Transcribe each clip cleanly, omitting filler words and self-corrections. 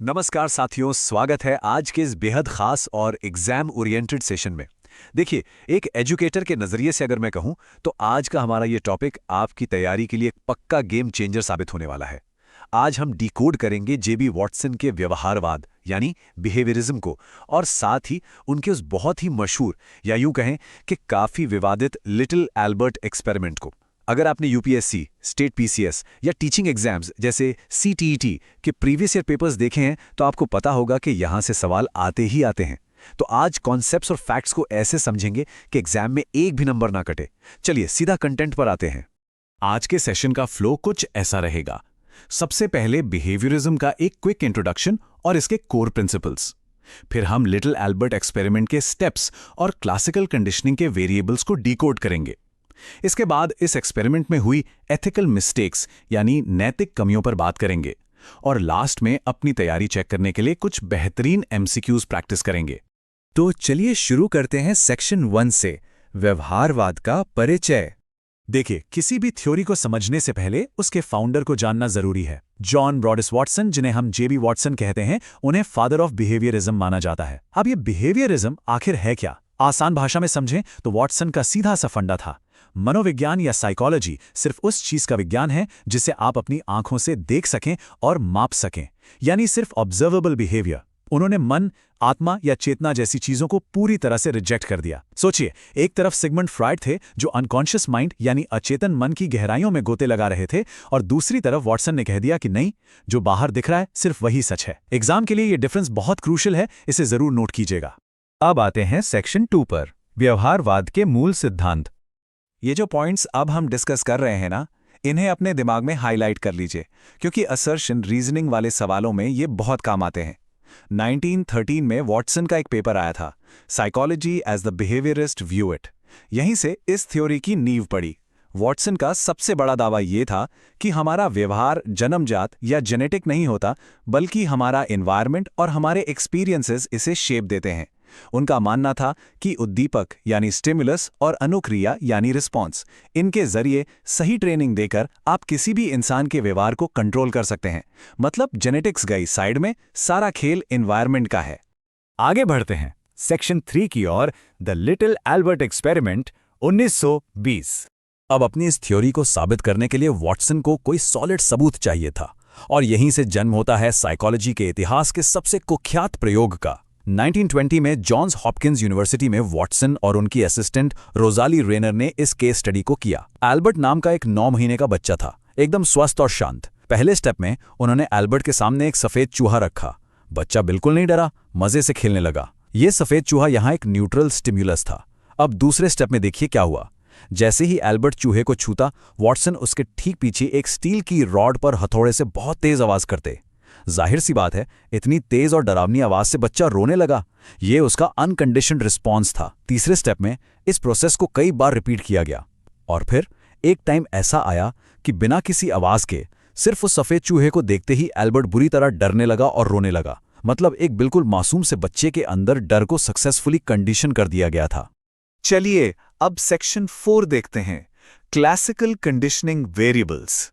नमस्कार साथियों, स्वागत है आज के इस बेहद खास और एग्जाम ओरिएंटेड सेशन में। देखिए, एक एजुकेटर के नज़रिए से अगर मैं कहूं तो आज का हमारा ये टॉपिक आपकी तैयारी के लिए एक पक्का गेम चेंजर साबित होने वाला है। आज हम डिकोड करेंगे जेबी वॉटसन के व्यवहारवाद यानी बिहेवियरिज्म को, और साथ ही उनके उस बहुत ही मशहूर या यूं कहें कि काफ़ी विवादित लिटिल एल्बर्ट एक्सपेरिमेंट को। अगर आपने यूपीएससी, स्टेट पीसीएस या टीचिंग एग्जाम्स जैसे सीटीईटी के प्रीवियस ईयर पेपर्स देखे हैं तो आपको पता होगा कि यहाँ से सवाल आते ही आते हैं। तो आज कॉन्सेप्ट्स और फैक्ट्स को ऐसे समझेंगे कि एग्जाम में एक भी नंबर ना कटे। चलिए सीधा कंटेंट पर आते हैं। आज के सेशन का फ्लो कुछ ऐसा रहेगा। सबसे पहले बिहेवियरिज्म का एक क्विक इंट्रोडक्शन और इसके कोर प्रिंसिपल्स। फिर हम लिटिल एल्बर्ट एक्सपेरिमेंट के स्टेप्स और क्लासिकल कंडीशनिंग के वेरिएबल्स को डिकोड करेंगे। इसके बाद इस एक्सपेरिमेंट में हुई एथिकल मिस्टेक्स यानी नैतिक कमियों पर बात करेंगे, और लास्ट में अपनी तैयारी चेक करने के लिए कुछ बेहतरीन एमसीक्यूज प्रैक्टिस करेंगे। तो चलिए शुरू करते हैं सेक्शन 1 से, व्यवहारवाद का परिचय। देखिए, किसी भी थ्योरी को समझने से पहले उसके फाउंडर को जानना जरूरी है। जॉन ब्रॉडिस वॉटसन, जिन्हें हम जेबी वॉटसन कहते हैं, उन्हें फादर ऑफ बिहेवियरिज्म माना जाता है। अब ये बिहेवियरिज्म आखिर है क्या? आसान भाषा में समझें तो वॉटसन का सीधा सा फंडा था, मनोविज्ञान या साइकोलॉजी सिर्फ उस चीज का विज्ञान है जिसे आप अपनी आंखों से देख सकें और माप सकें, यानी सिर्फ ऑब्जर्वेबल बिहेवियर। उन्होंने मन, आत्मा या चेतना जैसी चीजों को पूरी तरह से रिजेक्ट कर दिया। सोचिए, एक तरफ सिगमंड फ्रॉइड थे जो अनकॉन्शियस माइंड यानी अचेतन मन की गहराइयों में गोते लगा रहे थे, और दूसरी तरफ वॉटसन ने कह दिया कि नहीं, जो बाहर दिख रहा है सिर्फ वही सच है। एग्जाम के लिए ये डिफरेंस बहुत क्रूशियल है, इसे जरूर नोट कीजिएगा। अब आते हैं सेक्शन 2 पर, व्यवहारवाद के मूल सिद्धांत। ये जो पॉइंट्स अब हम डिस्कस कर रहे हैं ना, इन्हें अपने दिमाग में हाईलाइट कर लीजिए, क्योंकि असर्शन रीजनिंग वाले सवालों में ये बहुत काम आते हैं। 1913 में वॉटसन का एक पेपर आया था, psychology as the behaviourist view it. यहीं से इस थ्योरी की नींव पड़ी। वॉटसन का सबसे बड़ा दावा ये था कि हमारा व्यवहार जन्मजात या जेनेटिक नहीं होता, बल्कि हमारा एनवायरनमेंट और हमारे एक्सपीरियंसेस इसे शेप देते हैं। उनका मानना था कि उद्दीपक यानी स्टिमुलस और अनुक्रिया यानी रिस्पॉन्स, इनके जरिए सही ट्रेनिंग देकर आप किसी भी इंसान के व्यवहार को कंट्रोल कर सकते हैं। मतलब जेनेटिक्स गई साइड में, सारा खेल एनवायरनमेंट का है। आगे बढ़ते हैं सेक्शन 3 की ओर, द लिटिल एल्बर्ट एक्सपेरिमेंट 1920। अब अपनी इस थ्योरी को साबित करने के लिए वॉटसन को कोई सॉलिड सबूत चाहिए था, और यहीं से जन्म होता है साइकोलॉजी के इतिहास के सबसे कुख्यात प्रयोग का। 1920 में जॉन्स हॉपकिंस यूनिवर्सिटी में वॉटसन और उनकी असिस्टेंट रोजाली रेनर ने इस केस स्टडी को किया। एल्बर्ट नाम का एक 9 महीने का बच्चा था, एकदम स्वस्थ और शांत। पहले स्टेप में उन्होंने एल्बर्ट के सामने एक सफेद चूहा रखा। बच्चा बिल्कुल नहीं डरा, मजे से खेलने लगा। ये सफेद चूहा यहाँ एक न्यूट्रल स्टिम्युलस था। अब दूसरे स्टेप में देखिए क्या हुआ। जैसे ही एल्बर्ट चूहे को छूता, वॉटसन उसके ठीक पीछे एक स्टील की रॉड पर हथौड़े से बहुत तेज आवाज करते। जाहिर सी बात है, इतनी तेज और डरावनी आवाज से बच्चा रोने लगा। ये उसका अनकंडीशन्ड रिस्पॉन्स था। तीसरे स्टेप में इस प्रोसेस को कई बार रिपीट किया गया, और फिर एक टाइम ऐसा आया कि बिना किसी आवाज के, सिर्फ उस सफेद चूहे को देखते ही एल्बर्ट बुरी तरह डरने लगा और रोने लगा। मतलब एक बिल्कुल मासूम से बच्चे के अंदर डर को सक्सेसफुली कंडीशन कर दिया गया था। चलिए अब सेक्शन 4 देखते हैं, classical conditioning variables.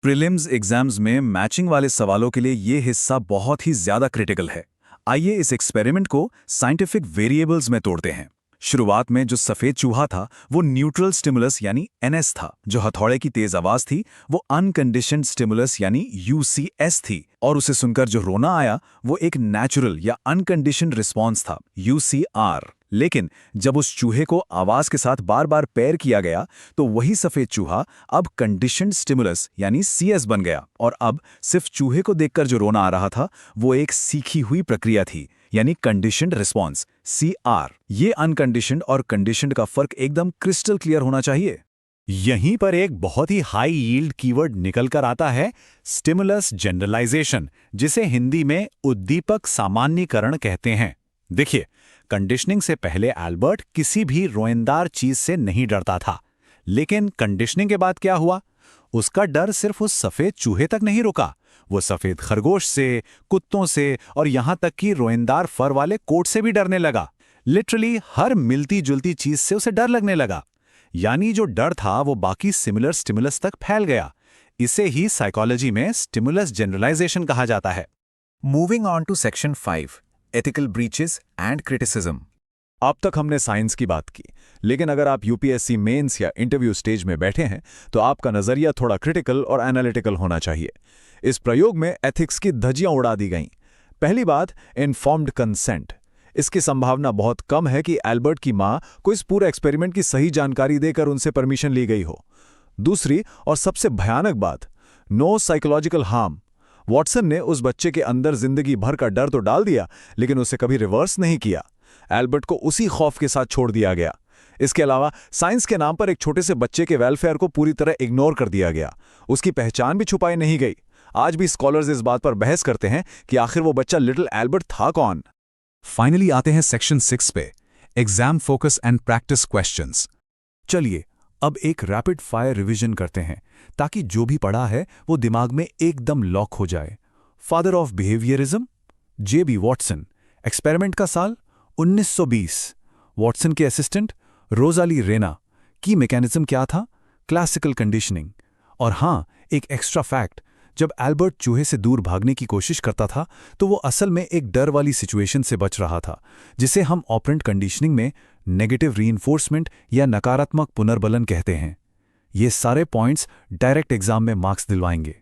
Prelims exams में मैचिंग वाले सवालों के लिए ये हिस्सा बहुत ही ज्यादा क्रिटिकल है। आइए इस एक्सपेरिमेंट को साइंटिफिक वेरिएबल्स में तोड़ते हैं। शुरुआत में जो सफेद चूहा था वो न्यूट्रल स्टिमुलस यानी एनएस था। जो हथौड़े की तेज आवाज थी वो अनकंडीशन्ड स्टिमुलस यानी यूसीएस थी, और उसे सुनकर जो रोना आया वो एक नेचुरल या अनकंडीशन्ड रिस्पॉन्स था, यूसीआर। लेकिन जब उस चूहे को आवाज के साथ बार बार पेयर किया गया तो वही सफेद चूहा अब कंडीशन्ड स्टिमुलस यानी सीएस बन गया, और अब सिर्फ चूहे को देखकर जो रोना आ रहा था वो एक सीखी हुई प्रक्रिया थी, यानी कंडीशन्ड रिस्पॉन्स, सीआर। ये अनकंडीशन्ड और कंडीशन्ड का फर्क एकदम क्रिस्टल क्लियर होना चाहिए। यहीं पर एक बहुत ही हाई यील्ड कीवर्ड निकल कर आता है, स्टिमुलस जनरलाइजेशन, जिसे हिंदी में उद्दीपक सामान्यीकरण कहते हैं। देखिए, कंडीशनिंग से पहले एल्बर्ट किसी भी रोएंदार चीज से नहीं डरता था, लेकिन कंडीशनिंग के बाद क्या हुआ? उसका डर सिर्फ उस सफेद चूहे तक नहीं रुका, वो सफेद खरगोश से, कुत्तों से और यहां तक कि रोएंदार फर वाले कोट से भी डरने लगा। लिटरली हर मिलती जुलती चीज से उसे डर लगने लगा। यानी जो डर था वो बाकी सिमिलर स्टिमुलस तक फैल गया। इसे ही साइकोलॉजी में स्टिमुलस जनरलाइजेशन कहा जाता है। Moving on to section 5 ethical breaches and criticism. अब तक हमने साइंस की बात की, लेकिन अगर आप यूपीएससी मेंस या इंटरव्यू स्टेज में बैठे हैं तो आपका नजरिया थोड़ा क्रिटिकल और एनालिटिकल होना चाहिए। इस प्रयोग में एथिक्स की धज्जियां उड़ा दी गईं। पहली बात, इन्फॉर्म्ड कंसेंट। इसकी संभावना बहुत कम है कि एल्बर्ट की मां को इस पूरे एक्सपेरिमेंट की सही जानकारी देकर उनसे परमिशन ली गई हो। दूसरी और सबसे भयानक बात, नो साइकोलॉजिकल हार्म। वॉटसन ने उस बच्चे के अंदर जिंदगी भर का डर तो डाल दिया, लेकिन उसे कभी रिवर्स नहीं किया। एल्बर्ट को उसी खौफ के साथ छोड़ दिया गया। इसके अलावा साइंस के नाम पर एक छोटे से बच्चे के वेलफेयर को पूरी तरह इग्नोर कर दिया गया। उसकी पहचान भी छुपाई नहीं गई। आज भी स्कॉलर्स इस बात पर बहस करते हैं कि आखिर वो बच्चा लिटिल एल्बर्ट था कौन। फाइनली आते हैं सेक्शन 6 पे, exam focus and practice questions. चलिए अब एक रैपिड फायर रिवीजन करते हैं ताकि जो भी पढ़ा है वो दिमाग में एकदम लॉक हो जाए। Father of behaviourism JB. Watson. Experiment का साल 1920। वॉटसन के असिस्टेंट रोजाली रेना। की मैकेनिज्म क्या था? Classical conditioning. और हाँ, एक एक्स्ट्रा फैक्ट, जब एल्बर्ट चूहे से दूर भागने की कोशिश करता था तो वो असल में एक डर वाली सिचुएशन से बच रहा था, जिसे हम ऑपरेंट कंडीशनिंग में नेगेटिव रीइंफोर्समेंट या नकारात्मक पुनर्बलन कहते हैं। ये सारे पॉइंट्स डायरेक्ट एग्जाम में मार्क्स दिलवाएंगे।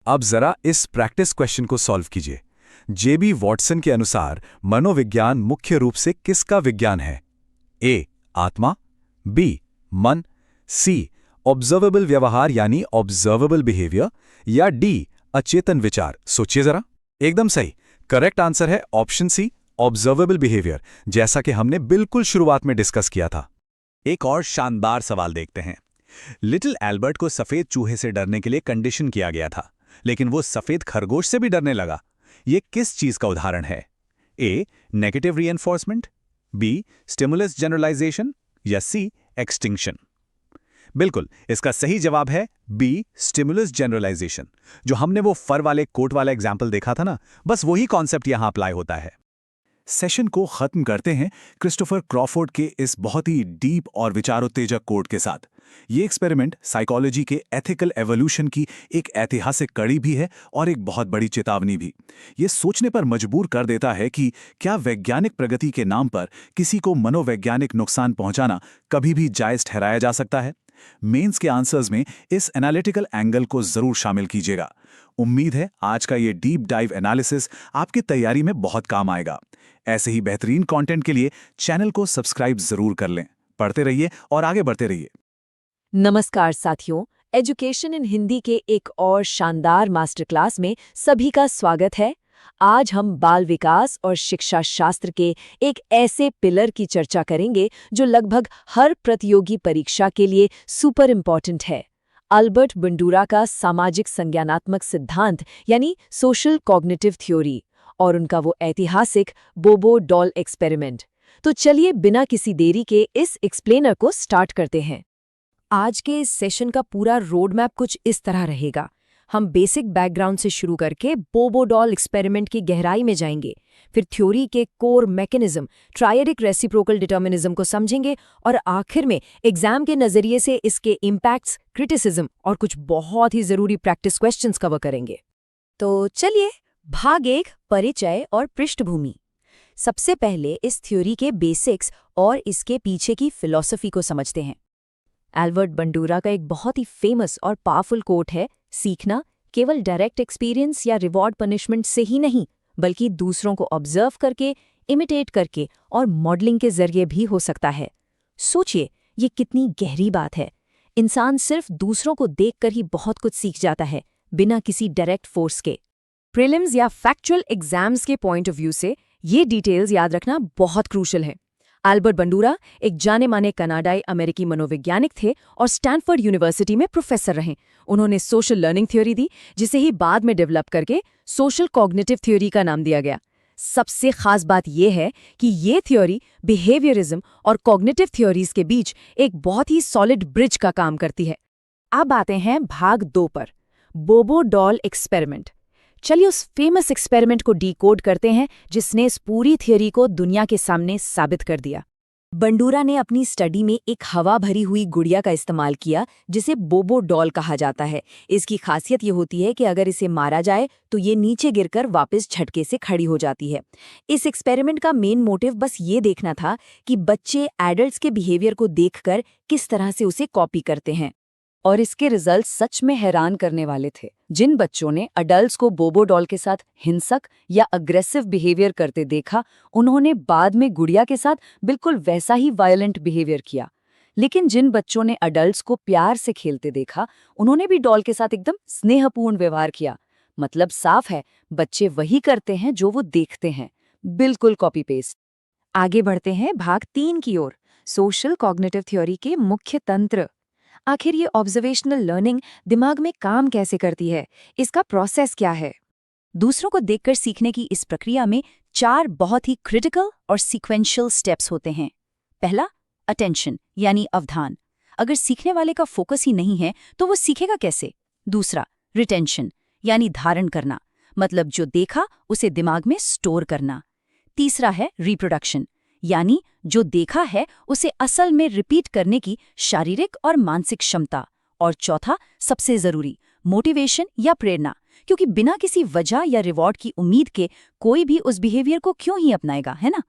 अब जरा इस प्रैक्टिस क्वेश्चन को सॉल्व कीजिए। जे.बी. वॉटसन के अनुसार मनोविज्ञान मुख्य रूप से किसका विज्ञान है? ए. आत्मा, बी. मन, सी. ऑब्जर्वेबल व्यवहार यानी ऑब्जर्वेबल बिहेवियर, या डी. अचेतन विचार। सोचिए जरा। एकदम सही। करेक्ट आंसर है ऑप्शन सी, ऑब्जर्वेबल बिहेवियर, जैसा कि हमने बिल्कुल शुरुआत में डिस्कस किया था। एक और शानदार सवाल देखते हैं। लिटिल एल्बर्ट को सफेद चूहे से डरने के लिए कंडीशन किया गया था, लेकिन वो सफेद खरगोश से भी डरने लगा। ये किस चीज का उदाहरण है? A. Negative reinforcement, B. Stimulus generalisation, या सी. एक्सटिंक्शन। बिल्कुल, इसका सही जवाब है बी. Stimulus generalisation. जो हमने वो फर वाले कोट वाला एग्जाम्पल देखा था ना, बस वही कॉन्सेप्ट यहां अप्लाई होता है। सेशन को खत्म करते हैं क्रिस्टोफर क्रॉफोर्ड के इस बहुत ही डीप और विचारोत्तेजक कोट के साथ। ये एक्सपेरिमेंट साइकोलॉजी के एथिकल एवोल्यूशन की एक ऐतिहासिक कड़ी भी है और एक बहुत बड़ी चेतावनी भी। ये सोचने पर मजबूर कर देता है कि क्या वैज्ञानिक प्रगति के नाम पर किसी को मनोवैज्ञानिक नुकसान पहुंचाना कभी भी जायज ठहराया जा सकता है? मेंस के आंसर्स में इस एनालिटिकल एंगल को जरूर शामिल कीजिएगा। उम्मीद है आज का ये डीप डाइव एनालिसिस आपकी तैयारी में बहुत काम आएगा। ऐसे ही बेहतरीन कंटेंट के लिए चैनल को सब्सक्राइब जरूर कर लें। पढ़ते रहिए और आगे बढ़ते रहिए। नमस्कार साथियों, एजुकेशन इन हिंदी के एक और शानदार मास्टर क्लास में सभी का स्वागत है। आज हम बाल विकास और शिक्षा शास्त्र के एक ऐसे पिलर की चर्चा करेंगे जो लगभग हर प्रतियोगी परीक्षा के लिए सुपर इम्पॉर्टेंट है। अल्बर्ट बंडूरा का सामाजिक संज्ञानात्मक सिद्धांत यानी सोशल कॉग्निटिव थ्योरी और उनका वो ऐतिहासिक बोबो डॉल एक्सपेरिमेंट। तो चलिए बिना किसी देरी के इस एक्सप्लेनर को स्टार्ट करते हैं। आज के इस सेशन का पूरा रोड मैप कुछ इस तरह रहेगा। हम बेसिक बैकग्राउंड से शुरू करके बोबो डॉल एक्सपेरिमेंट की गहराई में जाएंगे, फिर थ्योरी के core mechanism triadic reciprocal determinism को समझेंगे और आखिर में एग्जाम के नजरिए से इसके इम्पैक्ट्स, क्रिटिसिज्म और कुछ बहुत ही जरूरी प्रैक्टिस क्वेश्चंस कवर करेंगे। तो चलिए भाग 1, परिचय और पृष्ठभूमि। सबसे पहले इस थ्योरी के बेसिक्स और इसके पीछे की फिलॉसफी को समझते हैं। एल्बर्ट बंडूरा का एक बहुत ही फेमस और पावरफुल कोट है, सीखना केवल डायरेक्ट एक्सपीरियंस या रिवॉर्ड पनिशमेंट से ही नहीं, बल्कि दूसरों को ऑब्जर्व करके, इमिटेट करके और मॉडलिंग के जरिए भी हो सकता है। सोचिए, ये कितनी गहरी बात है। इंसान सिर्फ दूसरों को देखकर ही बहुत कुछ सीख जाता है, बिना किसी डायरेक्ट फोर्स के। प्रीलिम्स या फैक्चुअल एग्जाम्स के पॉइंट ऑफ व्यू से ये डिटेल्स याद रखना बहुत क्रूशल है। एल्बर्ट बंडूरा एक जाने माने कनाडाई अमेरिकी मनोवैज्ञानिक थे और स्टैनफोर्ड यूनिवर्सिटी में प्रोफेसर रहे। उन्होंने सोशल लर्निंग थ्योरी दी, जिसे ही बाद में डेवलप करके सोशल कॉग्निटिव थ्योरी का नाम दिया गया। सबसे खास बात यह है कि ये थ्योरी बिहेवियरिज्म और कॉग्निटिव थ्योरीज के बीच एक बहुत ही सॉलिड ब्रिज का काम करती है। अब आते हैं भाग 2 पर, बोबो डॉल एक्सपेरिमेंट। चलिए उस फेमस एक्सपेरिमेंट को डीकोड करते हैं जिसने इस पूरी थ्योरी को दुनिया के सामने साबित कर दिया। बंडूरा ने अपनी स्टडी में एक हवा भरी हुई गुड़िया का इस्तेमाल किया जिसे बोबो डॉल कहा जाता है। इसकी खासियत ये होती है कि अगर इसे मारा जाए तो ये नीचे गिरकर वापस झटके से खड़ी हो जाती है। इस एक्सपेरिमेंट का मेन मोटिव बस ये देखना था कि बच्चे एडल्ट्स के बिहेवियर को देखकर किस तरह से उसे कॉपी करते हैं। और इसके रिजल्ट सच में हैरान करने वाले थे। जिन बच्चों ने अडल्ट्स को बोबो डॉल के साथ हिंसक या अग्रेसिव बिहेवियर करते देखा, उन्होंने बाद में गुड़िया के साथ बिल्कुल वैसा ही वायलेंट बिहेवियर किया। लेकिन जिन बच्चों ने अडल्ट्स को प्यार से खेलते देखा, उन्होंने भी डॉल के साथ एकदम स्नेहपूर्ण व्यवहार किया। मतलब साफ है, बच्चे वही करते हैं जो वो देखते हैं, बिल्कुल कॉपी पेस्ट। आगे बढ़ते हैं भाग 3 की ओर, सोशल कॉग्निटिव थ्योरी के मुख्य तंत्र। आखिर ये ऑब्जर्वेशनल लर्निंग दिमाग में काम कैसे करती है, इसका प्रोसेस क्या है? दूसरों को देखकर सीखने की इस प्रक्रिया में 4 बहुत ही क्रिटिकल और सीक्वेंशियल स्टेप्स होते हैं। पहला, अटेंशन यानी अवधान। अगर सीखने वाले का फोकस ही नहीं है तो वो सीखेगा कैसे? दूसरा, रिटेंशन यानी धारण करना, मतलब जो देखा उसे दिमाग में स्टोर करना। तीसरा है रिप्रोडक्शन, यानी जो देखा है उसे असल में रिपीट करने की शारीरिक और मानसिक क्षमता। और चौथा, सबसे जरूरी, मोटिवेशन या प्रेरणा, क्योंकि बिना किसी वजह या रिवॉर्ड की उम्मीद के कोई भी उस बिहेवियर को क्यों ही अपनाएगा, है ना?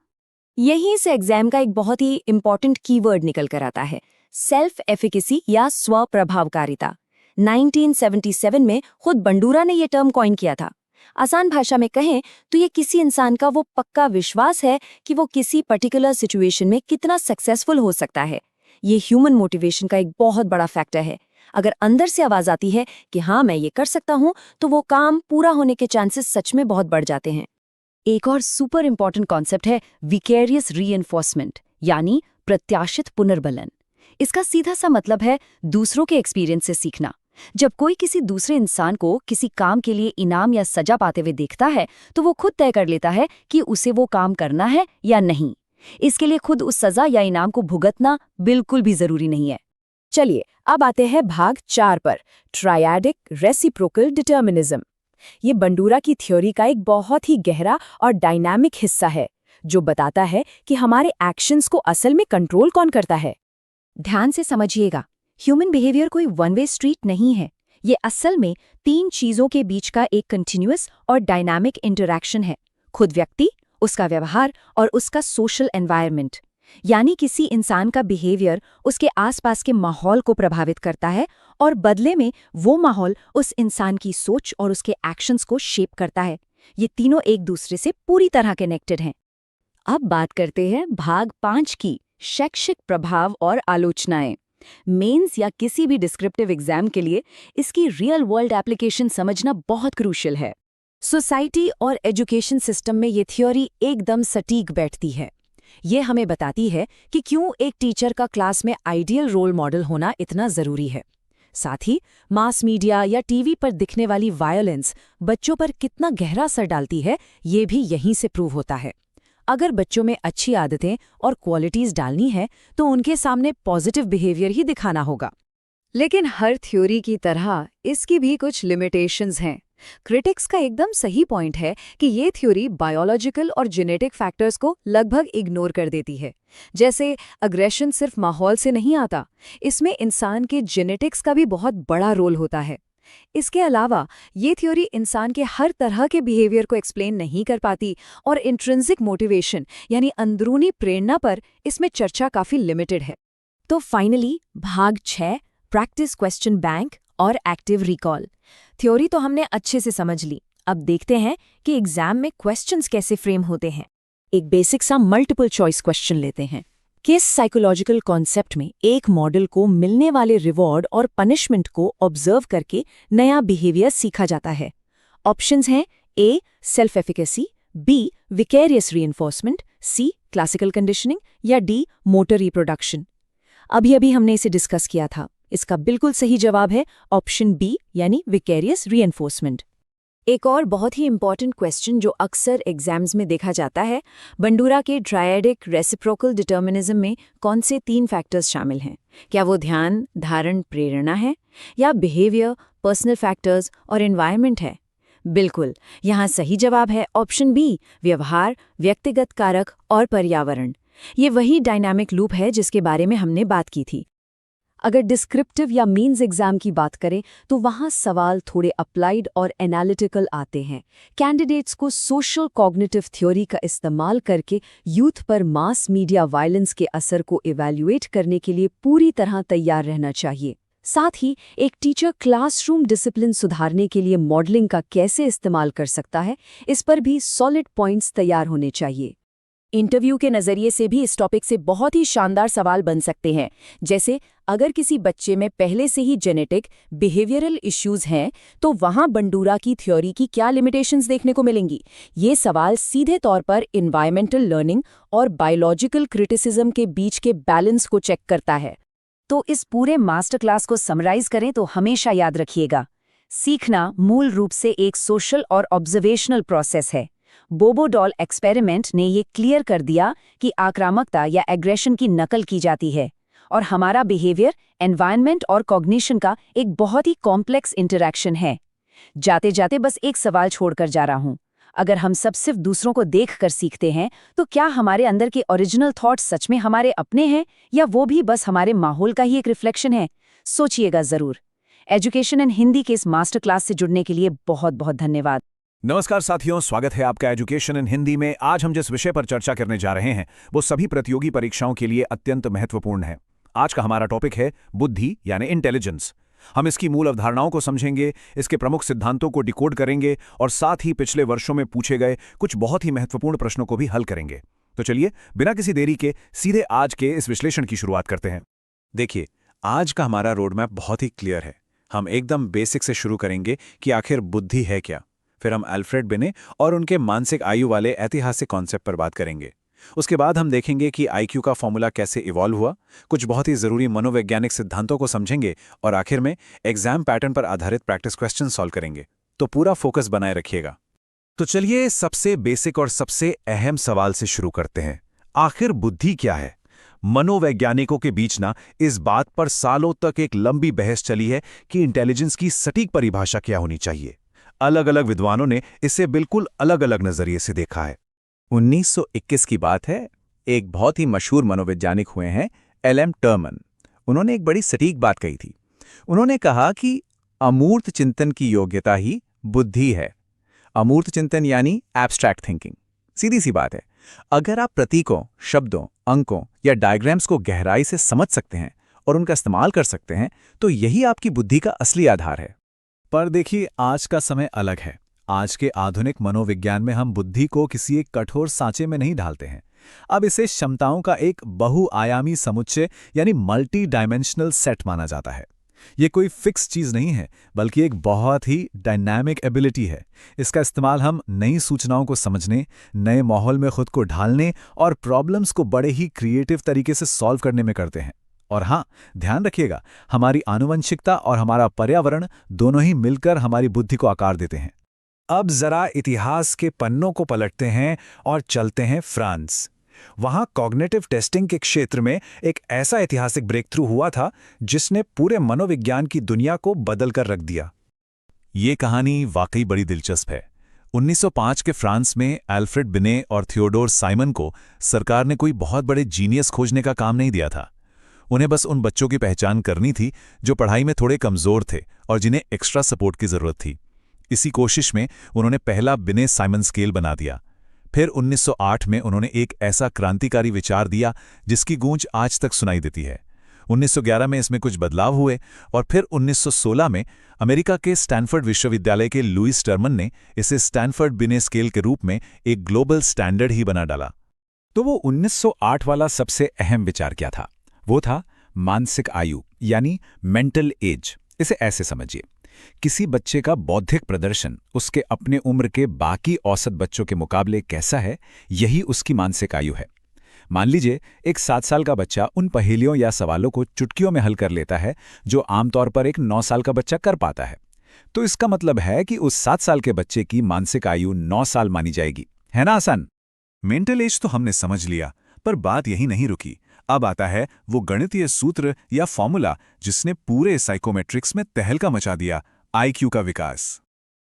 यहीं से एग्जाम का एक बहुत ही इंपॉर्टेंट कीवर्ड निकल कर आता है, सेल्फ एफिकेसी या स्वप्रभावकारिता। 1977 में खुद बंडूरा ने यह टर्म कॉइन किया था। आसान भाषा में कहें तो ये किसी इंसान का वो पक्का विश्वास है कि वो किसी पर्टिकुलर सिचुएशन में कितना सक्सेसफुल हो सकता है। ये ह्यूमन मोटिवेशन का एक बहुत बड़ा फैक्टर है। अगर अंदर से आवाज आती है कि हाँ मैं ये कर सकता हूँ, तो वो काम पूरा होने के चांसेस सच में बहुत बढ़ जाते हैं। एक और सुपर इंपॉर्टेंट कॉन्सेप्ट है विकेरियस रीइंफोर्समेंट, यानी प्रत्याशित पुनर्बलन। इसका सीधा सा मतलब है दूसरों के एक्सपीरियंस से सीखना। जब कोई किसी दूसरे इंसान को किसी काम के लिए इनाम या सजा पाते हुए देखता है, तो वो खुद तय कर लेता है कि उसे वो काम करना है या नहीं। इसके लिए खुद उस सजा या इनाम को भुगतना बिल्कुल भी जरूरी नहीं है। चलिए अब आते हैं भाग 4 पर, ट्रायडिक रेसिप्रोकल डिटर्मिनिज्म। ये बंडूरा की थ्योरी का एक बहुत ही गहरा और डायनामिक हिस्सा है, जो बताता है कि हमारे एक्शंस को असल में कंट्रोल कौन करता है। ध्यान से समझिएगा, ह्यूमन बिहेवियर कोई वन वे स्ट्रीट नहीं है। ये असल में 3 चीजों के बीच का एक कंटिन्यूअस और डायनामिक इंटरैक्शन है, खुद व्यक्ति, उसका व्यवहार और उसका सोशल एनवायरनमेंट। यानी किसी इंसान का बिहेवियर उसके आसपास के माहौल को प्रभावित करता है और बदले में वो माहौल उस इंसान की सोच और उसके एक्शंस को शेप करता है। ये तीनों एक दूसरे से पूरी तरह कनेक्टेड हैं। अब बात करते हैं भाग 5 की, शैक्षिक प्रभाव और आलोचनाएं। मेंस या किसी भी डिस्क्रिप्टिव एग्जाम के लिए इसकी रियल वर्ल्ड एप्लीकेशन समझना बहुत क्रूशियल है। सोसाइटी और एजुकेशन सिस्टम में ये थ्योरी एकदम सटीक बैठती है। ये हमें बताती है कि क्यों एक टीचर का क्लास में आइडियल रोल मॉडल होना इतना जरूरी है। साथ ही मास मीडिया या टीवी पर दिखने वाली वायलेंस बच्चों पर कितना गहरा असर डालती है, ये भी यहीं से प्रूव होता है। अगर बच्चों में अच्छी आदतें और क्वालिटीज डालनी है तो उनके सामने पॉजिटिव बिहेवियर ही दिखाना होगा। लेकिन हर थ्योरी की तरह इसकी भी कुछ लिमिटेशंस हैं। क्रिटिक्स का एकदम सही पॉइंट है कि ये थ्योरी बायोलॉजिकल और जेनेटिक फैक्टर्स को लगभग इग्नोर कर देती है। जैसे अग्रेशन सिर्फ माहौल से नहीं आता, इसमें इंसान के जेनेटिक्स का भी बहुत बड़ा रोल होता है। इसके अलावा ये थ्योरी इंसान के हर तरह के बिहेवियर को एक्सप्लेन नहीं कर पाती और इंट्रिंसिक मोटिवेशन यानी अंदरूनी प्रेरणा पर इसमें चर्चा काफी लिमिटेड है। तो फाइनली भाग 6, प्रैक्टिस क्वेश्चन बैंक और एक्टिव रिकॉल। थ्योरी तो हमने अच्छे से समझ ली, अब देखते हैं कि एग्जाम में क्वेश्चंस कैसे फ्रेम होते हैं। एक बेसिक सा मल्टीपल चॉइस क्वेश्चन लेते हैं। किस साइकोलॉजिकल कॉन्सेप्ट में एक मॉडल को मिलने वाले रिवॉर्ड और पनिशमेंट को ऑब्जर्व करके नया बिहेवियर सीखा जाता है? ऑप्शंस हैं A, self efficacy, B, vicarious reinforcement, C, classical conditioning या डी, मोटर रिप्रोडक्शन। अभी हमने इसे डिस्कस किया था। इसका बिल्कुल सही जवाब है ऑप्शन बी, यानी विकेरियस रीइंफोर्समेंट। एक और बहुत ही इंपॉर्टेंट क्वेश्चन जो अक्सर एग्जाम्स में देखा जाता है, बंडूरा के ट्रायडिक रेसिप्रोकल डिटर्मिनिज्म में कौन से 3 फैक्टर्स शामिल हैं? क्या वो ध्यान, धारण, प्रेरणा है, या बिहेवियर, पर्सनल फैक्टर्स और एनवायरनमेंट है? बिल्कुल, यहाँ सही जवाब है ऑप्शन बी, व्यवहार, व्यक्तिगत कारक और पर्यावरण। ये वही डायनामिक लूप है जिसके बारे में हमने बात की थी। अगर डिस्क्रिप्टिव या मीन्स एग्जाम की बात करें तो वहाँ सवाल थोड़े अप्लाइड और एनालिटिकल आते हैं। कैंडिडेट्स को सोशल कॉग्निटिव थ्योरी का इस्तेमाल करके यूथ पर मास मीडिया वायलेंस के असर को इवैल्यूएट करने के लिए पूरी तरह तैयार रहना चाहिए। साथ ही एक टीचर क्लासरूम डिसिप्लिन सुधारने के लिए मॉडलिंग का कैसे इस्तेमाल कर सकता है, इस पर भी सॉलिड पॉइंट्स तैयार होने चाहिए। इंटरव्यू के नज़रिए से भी इस टॉपिक से बहुत ही शानदार सवाल बन सकते हैं, जैसे अगर किसी बच्चे में पहले से ही जेनेटिक बिहेवियरल इश्यूज हैं तो वहाँ बंडूरा की थ्योरी की क्या लिमिटेशंस देखने को मिलेंगी। ये सवाल सीधे तौर पर एनवायरमेंटल लर्निंग और बायोलॉजिकल क्रिटिसिज्म के बीच के बैलेंस को चेक करता है। तो इस पूरे मास्टर क्लास को समराइज करें तो हमेशा याद रखिएगा, सीखना मूल रूप से एक सोशल और ऑब्जर्वेशनल प्रोसेस है। बोबो डॉल एक्सपेरिमेंट ने ये क्लियर कर दिया कि आक्रामकता या एग्रेशन की नकल की जाती है और हमारा बिहेवियर, एनवायरनमेंट और कॉग्निशन का एक बहुत ही कॉम्प्लेक्स इंटरैक्शन है। जाते जाते बस एक सवाल छोड़कर जा रहा हूँ, अगर हम सब सिर्फ दूसरों को देखकर सीखते हैं तो क्या हमारे अंदर के ओरिजिनल थॉट्स सच में हमारे अपने हैं या वो भी बस हमारे माहौल का ही एक रिफ्लेक्शन है? सोचिएगा जरूर। एजुकेशन इन हिंदी के इस मास्टर क्लास से जुड़ने के लिए बहुत बहुत धन्यवाद। नमस्कार साथियों, स्वागत है आपका एजुकेशन इन हिंदी में। आज हम जिस विषय पर चर्चा करने जा रहे हैं वो सभी प्रतियोगी परीक्षाओं के लिए अत्यंत महत्वपूर्ण है। आज का हमारा टॉपिक है बुद्धि यानी इंटेलिजेंस। हम इसकी मूल अवधारणाओं को समझेंगे, इसके प्रमुख सिद्धांतों को डिकोड करेंगे और साथ ही पिछले वर्षों में पूछे गए कुछ बहुत ही महत्वपूर्ण प्रश्नों को भी हल करेंगे। तो चलिए बिना किसी देरी के सीधे आज के इस विश्लेषण की शुरुआत करते हैं। देखिए, आज का हमारा रोड मैप बहुत ही क्लियर है। हम एकदम बेसिक से शुरू करेंगे कि आखिर बुद्धि है क्या। फिर हम अल्फ्रेड बिने और उनके मानसिक आयु वाले ऐतिहासिक कॉन्सेप्ट पर बात करेंगे। उसके बाद हम देखेंगे कि आईक्यू का फॉर्मूला कैसे इवॉल्व हुआ, कुछ बहुत ही ज़रूरी मनोवैज्ञानिक सिद्धांतों को समझेंगे और आखिर में एग्जाम पैटर्न पर आधारित प्रैक्टिस क्वेश्चन सॉल्व करेंगे। तो पूरा फोकस बनाए रखिएगा। तो चलिए सबसे बेसिक और सबसे अहम सवाल से शुरू करते हैं। आखिर बुद्धि क्या है? मनोवैज्ञानिकों के बीच ना इस बात पर सालों तक एक लंबी बहस चली है कि इंटेलिजेंस की सटीक परिभाषा क्या होनी चाहिए। अलग अलग विद्वानों ने इसे बिल्कुल अलग अलग नजरिए से देखा है। 1921 की बात है। एक बहुत ही मशहूर मनोवैज्ञानिक हुए हैं एल.एम. टर्मन। उन्होंने एक बड़ी सटीक बात कही थी। उन्होंने कहा कि अमूर्त चिंतन की योग्यता ही बुद्धि है। अमूर्त चिंतन यानी एब्स्ट्रैक्ट थिंकिंग। सीधी सी बात है, अगर आप प्रतीकों, शब्दों, अंकों या डायग्राम्स को गहराई से समझ सकते हैं और उनका इस्तेमाल कर सकते हैं तो यही आपकी बुद्धि का असली आधार है। पर देखिए, आज का समय अलग है। आज के आधुनिक मनोविज्ञान में हम बुद्धि को किसी एक कठोर सांचे में नहीं ढालते हैं। अब इसे क्षमताओं का एक बहुआयामी समुच्चय यानी मल्टी डायमेंशनल सेट माना जाता है। ये कोई फिक्स चीज नहीं है, बल्कि एक बहुत ही डायनामिक एबिलिटी है। इसका इस्तेमाल हम नई सूचनाओं को समझने, नए माहौल में खुद को ढालने और प्रॉब्लम्स को बड़े ही क्रिएटिव तरीके से सॉल्व करने में करते हैं। और हाँ, ध्यान रखिएगा, हमारी आनुवंशिकता और हमारा पर्यावरण दोनों ही मिलकर हमारी बुद्धि को आकार देते हैं। अब जरा इतिहास के पन्नों को पलटते हैं और चलते हैं फ्रांस। वहां कॉग्निटिव टेस्टिंग के क्षेत्र में एक ऐसा ऐतिहासिक ब्रेक थ्रू हुआ था जिसने पूरे मनोविज्ञान की दुनिया को बदल कर रख दिया। ये कहानी वाकई बड़ी दिलचस्प है। 1905 के फ्रांस में अल्फ्रेड बिने और थियोडोर साइमन को सरकार ने कोई बहुत बड़े जीनियस खोजने का काम नहीं दिया था। उन्हें बस उन बच्चों की पहचान करनी थी जो पढ़ाई में थोड़े कमजोर थे और जिन्हें एक्स्ट्रा सपोर्ट की जरूरत थी। इसी कोशिश में उन्होंने पहला बिने साइमन स्केल बना दिया। फिर 1908 में उन्होंने एक ऐसा क्रांतिकारी विचार दिया जिसकी गूंज आज तक सुनाई देती है। 1911 में इसमें कुछ बदलाव हुए और फिर 1916 में अमेरिका के स्टैनफोर्ड विश्वविद्यालय के लुईस टर्मन ने इसे स्टैनफोर्ड बिने स्केल के रूप में एक ग्लोबल स्टैंडर्ड ही बना डाला। तो वो 1908 वाला सबसे अहम विचार क्या था? वो था मानसिक आयु यानी मेंटल एज। इसे ऐसे समझिए, किसी बच्चे का बौद्धिक प्रदर्शन उसके अपने उम्र के बाकी औसत बच्चों के मुकाबले कैसा है, यही उसकी मानसिक आयु है। मान लीजिए एक 7 साल का बच्चा उन पहेलियों या सवालों को चुटकियों में हल कर लेता है जो आमतौर पर एक 9 साल का बच्चा कर पाता है। तो इसका मतलब है कि उस 7 साल के बच्चे की मानसिक आयु 9 साल मानी जाएगी। है ना आसान? मेंटल एज तो हमने समझ लिया, पर बात यही नहीं रुकी। अब आता है वो गणितीय सूत्र या फॉर्मूला जिसने पूरे साइकोमेट्रिक्स में तहलका मचा दिया, आईक्यू का विकास।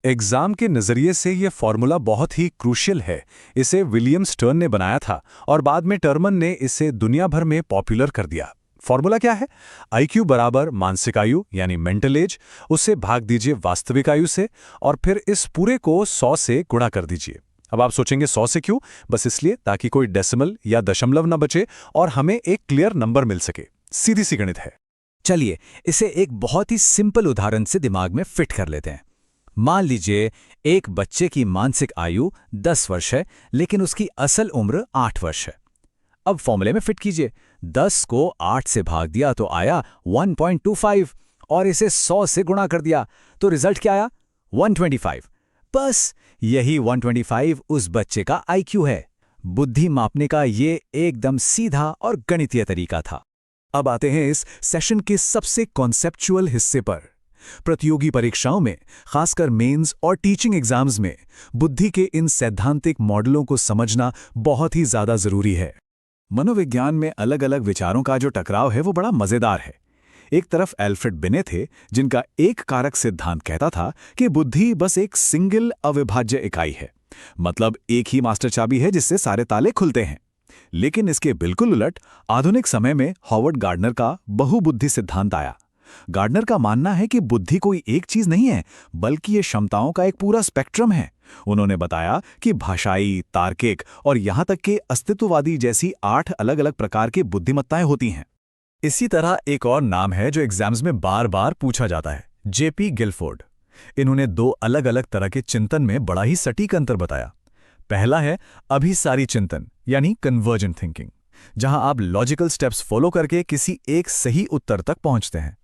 एग्जाम के नजरिए से ये फॉर्मूला बहुत ही क्रूशियल है। इसे विलियम स्टर्न ने बनाया था और बाद में टर्मन ने इसे दुनिया भर में पॉपुलर कर दिया। फॉर्मूला क्या है? IQ बराबर मानसिक आयु यानी मेंटल एज, उससे भाग दीजिए वास्तविक आयु से और फिर इस पूरे को 100 से गुणा कर दीजिए। अब आप सोचेंगे 100 से क्यों? बस इसलिए ताकि कोई डेसिमल या दशमलव न बचे और हमें एक क्लियर नंबर मिल सके। सीधी सी गणित है। चलिए इसे एक बहुत ही सिंपल उदाहरण से दिमाग में फिट कर लेते हैं। मान लीजिए एक बच्चे की मानसिक आयु 10 वर्ष है लेकिन उसकी असल उम्र 8 वर्ष है। अब फॉर्मूले में फिट कीजिए, 10 को 8 से भाग दिया तो आया 1.25 और इसे 100 से गुणा कर दिया तो रिजल्ट क्या आया? 125। बस यही 125 उस बच्चे का IQ है। बुद्धि मापने का ये एकदम सीधा और गणितीय तरीका था। अब आते हैं इस सेशन के सबसे कॉन्सेप्चुअल हिस्से पर। प्रतियोगी परीक्षाओं में, खासकर मेंस और टीचिंग एग्जाम्स में, बुद्धि के इन सैद्धांतिक मॉडलों को समझना बहुत ही ज्यादा जरूरी है। मनोविज्ञान में अलग अलग विचारों का जो टकराव है वो बड़ा मजेदार है। एक तरफ एल्फ्रेड बिने थे जिनका एक कारक सिद्धांत कहता था कि बुद्धि बस एक सिंगल अविभाज्य इकाई है, मतलब एक ही मास्टर चाबी है जिससे सारे ताले खुलते हैं। लेकिन इसके बिल्कुल उलट आधुनिक समय में हॉवर्ड गार्डनर का बहुबुद्धि सिद्धांत आया। गार्डनर का मानना है कि बुद्धि कोई एक चीज नहीं है बल्कि ये क्षमताओं का एक पूरा स्पेक्ट्रम है। उन्होंने बताया कि भाषाई, तार्किक और यहां तक कि अस्तित्ववादी जैसी 8 अलग अलग प्रकार की बुद्धिमत्ताएं होती हैं। इसी तरह एक और नाम है जो एग्जाम्स में बार बार पूछा जाता है, जेपी गिलफोर्ड। इन्होंने 2 अलग अलग तरह के चिंतन में बड़ा ही सटीक अंतर बताया। पहला है अभिसारी चिंतन यानी कन्वर्जेंट थिंकिंग, जहां आप लॉजिकल स्टेप्स फॉलो करके किसी एक सही उत्तर तक पहुंचते हैं।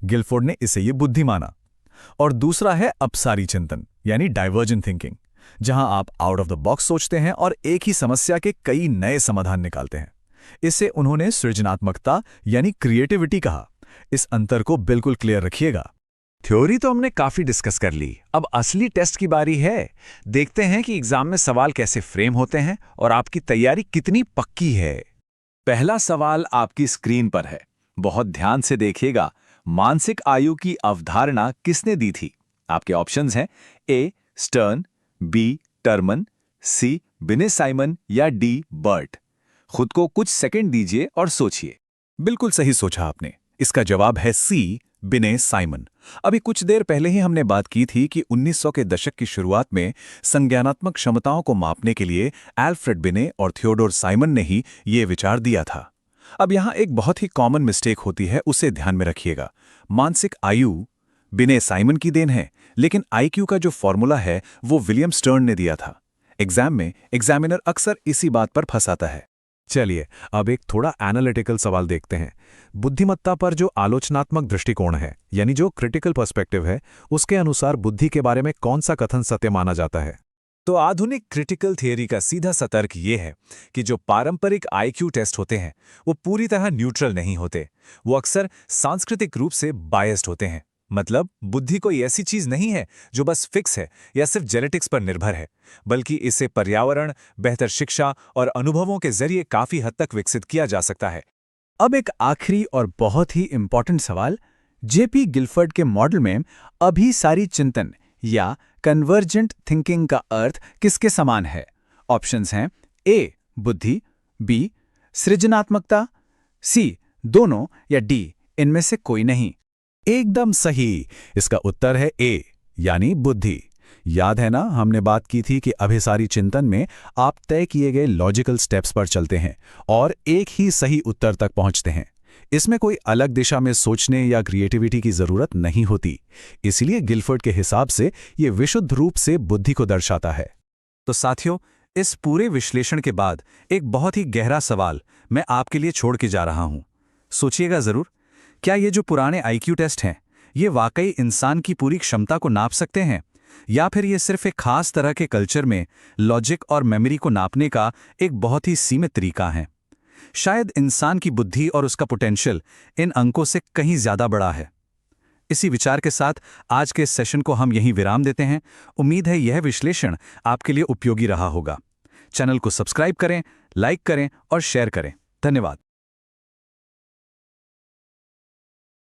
गिलफोर्ड ने इसे ये बुद्धि माना। और दूसरा है अपसारी चिंतन यानी डाइवर्जेंट थिंकिंग, जहां आप आउट ऑफ द बॉक्स सोचते हैं और एक ही समस्या के कई नए समाधान निकालते हैं। इसे उन्होंने सृजनात्मकता यानी क्रिएटिविटी कहा। इस अंतर को बिल्कुल क्लियर रखिएगा। थ्योरी तो हमने काफी डिस्कस कर ली, अब असली टेस्ट की बारी है। देखते हैं कि एग्जाम में सवाल कैसे फ्रेम होते हैं और आपकी तैयारी कितनी पक्की है। पहला सवाल आपकी स्क्रीन पर है, बहुत ध्यान से देखिएगा। मानसिक आयु की अवधारणा किसने दी थी? आपके ऑप्शंस हैं A stern, B Terman, C बिने साइमन या D बर्ट। खुद को कुछ सेकंड दीजिए और सोचिए। बिल्कुल सही सोचा आपने। इसका जवाब है C बिने साइमन। अभी कुछ देर पहले ही हमने बात की थी कि 1900 के दशक की शुरुआत में संज्ञानात्मक क्षमताओं को मापने के लिए एल्फ्रेड बिने और थियोडोर साइमन ने ही ये विचार दिया था। अब यहां एक बहुत ही कॉमन मिस्टेक होती है, उसे ध्यान में रखिएगा। मानसिक आयु बिने साइमन की देन है, लेकिन IQ का जो फॉर्मूला है वो विलियम स्टर्न ने दिया था। एग्जाम में एग्जामिनर अक्सर इसी बात पर फंसाता है। चलिए अब एक थोड़ा एनालिटिकल सवाल देखते हैं। बुद्धिमत्ता पर जो आलोचनात्मक दृष्टिकोण है यानी जो क्रिटिकल पर्सपेक्टिव है, उसके अनुसार बुद्धि के बारे में कौन सा कथन सत्य माना जाता है? तो आधुनिक क्रिटिकल थियरी का सीधा सा तर्क ये है कि जो पारंपरिक IQ टेस्ट होते हैं वो पूरी तरह न्यूट्रल नहीं होते। वो अक्सर सांस्कृतिक रूप से बायस्ड होते हैं। मतलब बुद्धि कोई ऐसी चीज नहीं है जो बस फिक्स है या सिर्फ जेनेटिक्स पर निर्भर है, बल्कि इसे पर्यावरण, बेहतर शिक्षा और अनुभवों के जरिए काफी हद तक विकसित किया जा सकता है। अब एक आखिरी और बहुत ही इंपॉर्टेंट सवाल, जेपी गिलफोर्ड के मॉडल में अभिसारी चिंतन या कन्वर्जेंट थिंकिंग का अर्थ किसके समान है? ऑप्शंस हैं A बुद्धि, B सृजनात्मकता, C दोनों या D इनमें से कोई नहीं। एकदम सही। इसका उत्तर है A यानी बुद्धि। याद है ना, हमने बात की थी कि अभिसारी चिंतन में आप तय किए गए लॉजिकल स्टेप्स पर चलते हैं और एक ही सही उत्तर तक पहुंचते हैं। इसमें कोई अलग दिशा में सोचने या क्रिएटिविटी की जरूरत नहीं होती। इसलिए गिलफोर्ड के हिसाब से यह विशुद्ध रूप से बुद्धि को दर्शाता है। तो साथियों, इस पूरे विश्लेषण के बाद एक बहुत ही गहरा सवाल मैं आपके लिए छोड़ के जा रहा हूं। सोचिएगा जरूर, क्या ये जो पुराने IQ टेस्ट हैं ये वाकई इंसान की पूरी क्षमता को नाप सकते हैं, या फिर ये सिर्फ एक खास तरह के कल्चर में लॉजिक और मेमोरी को नापने का एक बहुत ही सीमित तरीका है? शायद इंसान की बुद्धि और उसका पोटेंशियल इन अंकों से कहीं ज्यादा बड़ा है। इसी विचार के साथ आज के इस सेशन को हम यहीं विराम देते हैं। उम्मीद है यह विश्लेषण आपके लिए उपयोगी रहा होगा। चैनल को सब्सक्राइब करें, लाइक करें और शेयर करें। धन्यवाद।